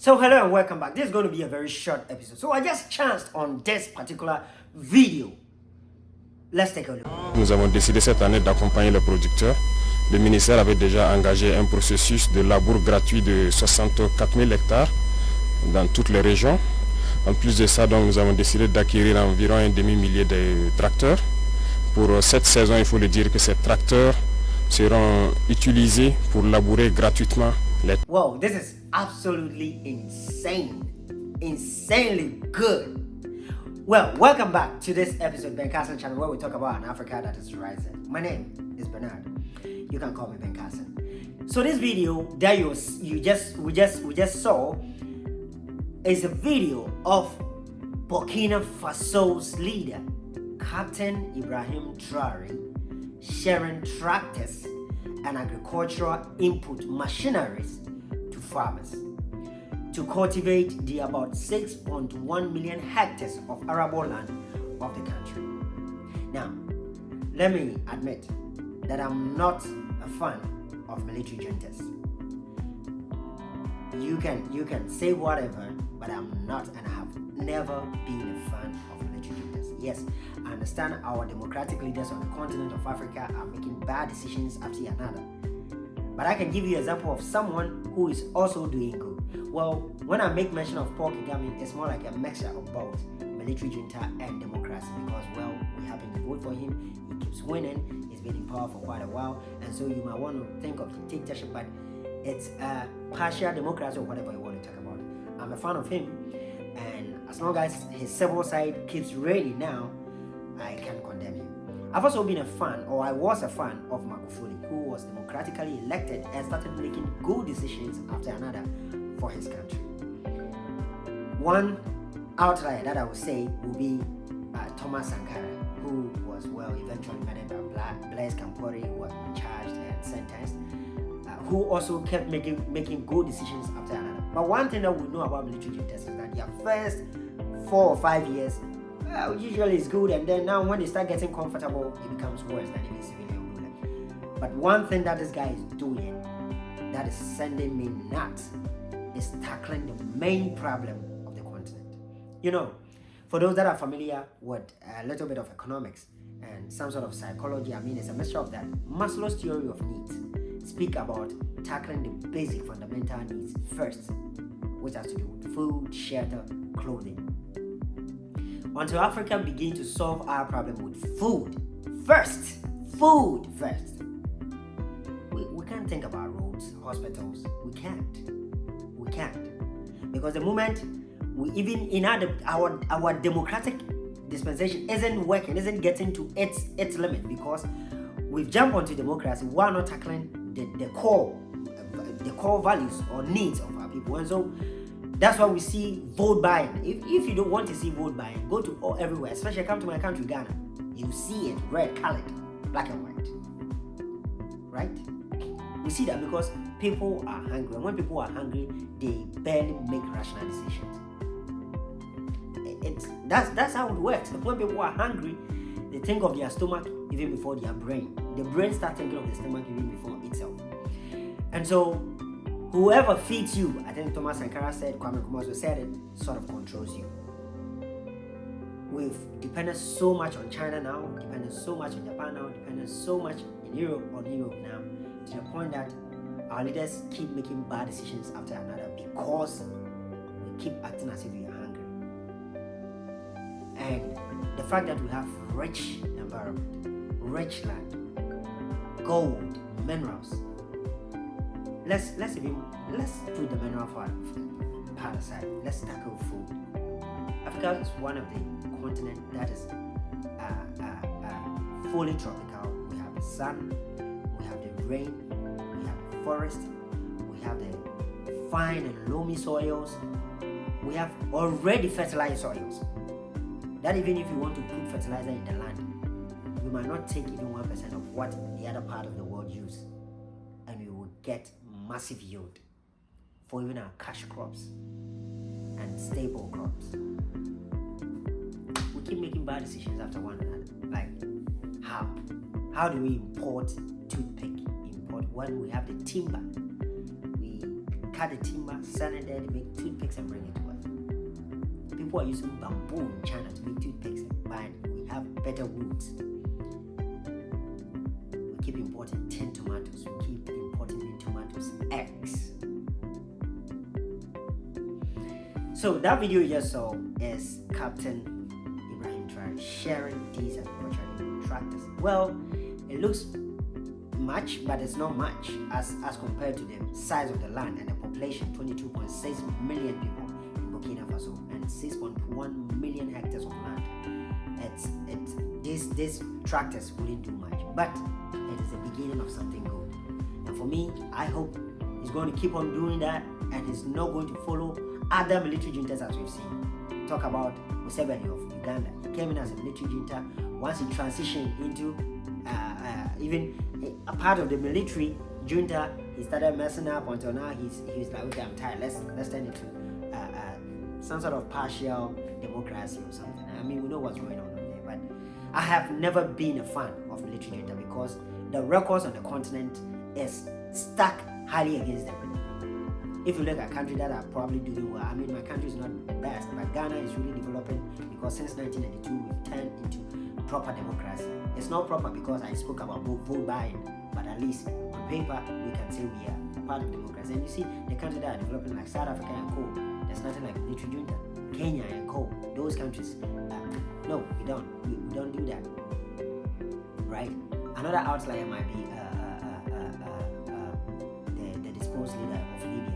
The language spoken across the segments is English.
So hello and welcome back. This is going to be a very short episode. So I just chanced on this particular video. Let's take a look. Nous avons décidé cette année d'accompagner les producteurs. Le ministère avait déjà engagé un processus de labour gratuit de 64 000 hectares dans toutes les régions. En plus de ça, donc, nous avons décidé d'acquérir environ un demi-millier de tracteurs. Pour cette saison, il faut le dire que ces tracteurs seront utilisés pour labourer gratuitement les... Wow, this is absolutely insane. Insanely good. Well, welcome back to this episode, Ben Carson channel, where we talk about an Africa that is rising. My name is Bernard. You can call me Ben Carson. So this video that we just saw is a video of Burkina Faso's leader, Captain Ibrahim Troare, sharing tractors and agricultural input machineries to farmers to cultivate the about 6.1 million hectares of arable land of the country. Now, let me admit that I'm not a fan of military juntas. You can say whatever, but I'm not and I have never been a fan of military juntas. Yes, I understand our democratic leaders on the continent of Africa are making bad decisions after another. But I can give you an example of someone who is also doing good. Well, when I make mention of Paul Kagame, it's more like a mixture of both military junta and democracy because, well, we happen to vote for him, he keeps winning, he's been in power for quite a while, and so you might want to think of dictatorship, but it's a partial democracy or whatever you want to talk about. I'm a fan of him, and as long as his civil side keeps reigning now, I can condemn him. I've also been a fan, or I was a fan of Magufuli, who was democratically elected and started making good decisions after another for his country. One outlier that I would say would be Thomas Sankara, who was, well, eventually murdered by Blaise Compaoré, who was charged and sentenced, who also kept making good decisions after another. But one thing that we know about military juntas is that their first 4 or 5 years usually is good, and then now when they start getting comfortable, it becomes worse than any civilian ruler. But one thing that this guy is doing that is sending me nuts is tackling the main problem of the continent. You know, for those that are familiar with a little bit of economics and some sort of psychology, I mean, it's a mixture of that. Maslow's theory of needs speak about tackling the basic fundamental needs first, which has to do with food, shelter, clothing. Until Africa begins to solve our problem with food first, we can't think about roads, hospitals. We can't. Because the moment we even in our democratic dispensation isn't working, isn't getting to its limit, because we've jumped onto democracy, we are not tackling the core values or needs of our people. And so that's why we see vote buying. If you don't want to see vote buying, go to everywhere, especially come to my country, Ghana. You see it red colored, black and white. Right? We see that because people are hungry. And when people are hungry, they barely make rational decisions. That's how it works. When people are hungry, they think of their stomach even before their brain. The brain starts thinking of the stomach even before itself. And so whoever feeds you, I think Thomas Sankara said, Kwame Nkrumah said it, sort of controls you. We've depended so much on China now, depended so much on Japan now, depended so much on Europe now, to the point that our leaders keep making bad decisions after another because we keep acting as if we are hungry. And the fact that we have rich environment, rich land, gold, minerals. Let's put the mineral part aside. Let's tackle food. Africa is one of the continents that is fully tropical. We have the sun, we have the rain, we have the forest, we have the fine and loamy soils, we have already fertilized soils. That even if you want to put fertilizer in the land, we might not take even 1% of what the other part of the world use, and we will get massive yield for even our cash crops and staple crops. We keep making bad decisions after one another. Like, how do we import toothpick? Import when we have the timber. We cut the timber, sell it there, they make toothpicks and bring it to us. People are using bamboo in China to make toothpicks, but we have better woods. We keep importing tin tomatoes, we keep importing in tomatoes, eggs. So that video you just saw is Captain Troare sharing these agricultural tractors. Well, it looks much, but it's not much as compared to the size of the land and the population, 22.6 million people in Burkina Faso and 6.1 million hectares of land. These tractors wouldn't do much, but it is the beginning of something good. And for me, I hope he's going to keep on doing that, and he's not going to follow other military juntas as we've seen. Talk about Museveni of Uganda. He came in as a military junta. Once he transitioned into even a part of the military junta, he started messing up until now he's like, okay, I'm tired. Let's turn it to some sort of partial democracy or something. I mean, we know what's going on there, but I have never been a fan of military junta because the records on the continent is stacked highly against them. If you look at countries that are probably doing well, I mean, my country is not the best, but Ghana is really developing because since 1992 we've turned into proper democracy. It's not proper because I spoke about vote buying, but at least on paper we can say we are part of democracy. And you see, the countries that are developing like South Africa and co, there's nothing like military junta. Kenya and co, those countries, no, we don't do that, right? Another outlier might be the disposed leader of Libya.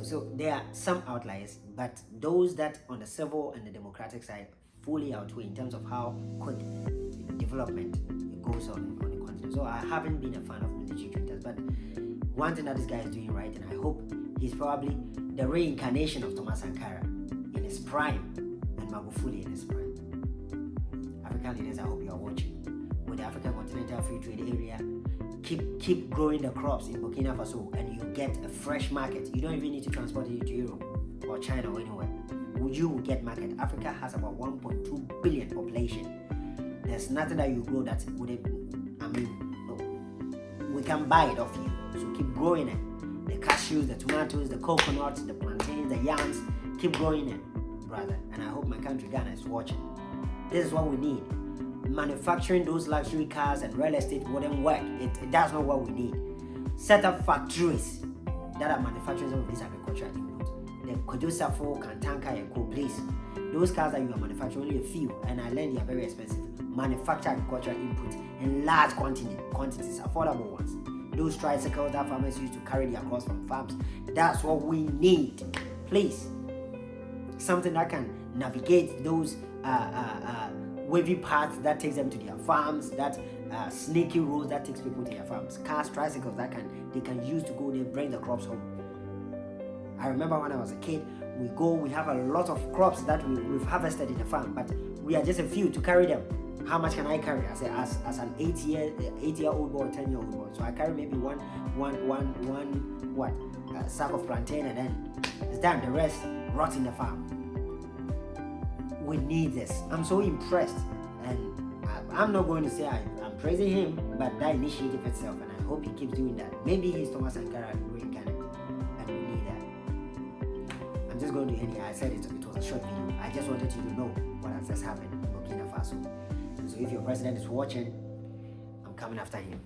So there are some outliers, but those that on the civil and the democratic side fully outweigh in terms of how quick development goes on the continent. So I haven't been a fan of military juntas, but one thing that this guy is doing right, and I hope he's probably the reincarnation of Thomas Sankara in his prime and Magufuli in his prime. African leaders, I hope you are watching. With the African Continental Free Trade Area, keep growing the crops in Burkina Faso and you get a fresh market. You don't even need to transport it to Europe or China or anywhere. You will get market. Africa has about 1.2 billion population. There's nothing that you grow that would, we can buy it off you. So keep growing it. The cashews, the tomatoes, the coconuts, the plantains, the yams, keep growing it, brother. And I hope my country, Ghana, is watching. This is what we need. Manufacturing those luxury cars and real estate wouldn't work. That's not what we need. Set up factories that are manufacturing some of these agricultural inputs. The Kojosafo, Kantanka, and Co. Please, those cars that you are manufacturing, only a few, and I learned they are very expensive. Manufacture agricultural inputs in large quantities, affordable ones. Those tricycles that farmers use to carry their crops from farms. That's what we need. Please, something that can navigate those wavy paths that takes them to their farms, that sneaky roads that takes people to their farms, cars, tricycles that they can use to go there, bring the crops home. I remember when I was a kid, we have a lot of crops that we've harvested in the farm, but we are just a few to carry them. How much can I carry as an 8-year-old boy, 10-year-old boy? So I carry maybe one sack of plantain, and then it's done. The rest rot in the farm. We need this. I'm so impressed, and I'm not going to say I'm praising him, but that initiative itself, and I hope he keeps doing that. Maybe he's Thomas Sankara reincarnated, and we need that. I'm just going to end here. I said it was a short video. I just wanted you to know what has just happened in Burkina Faso. So if your president is watching, I'm coming after him.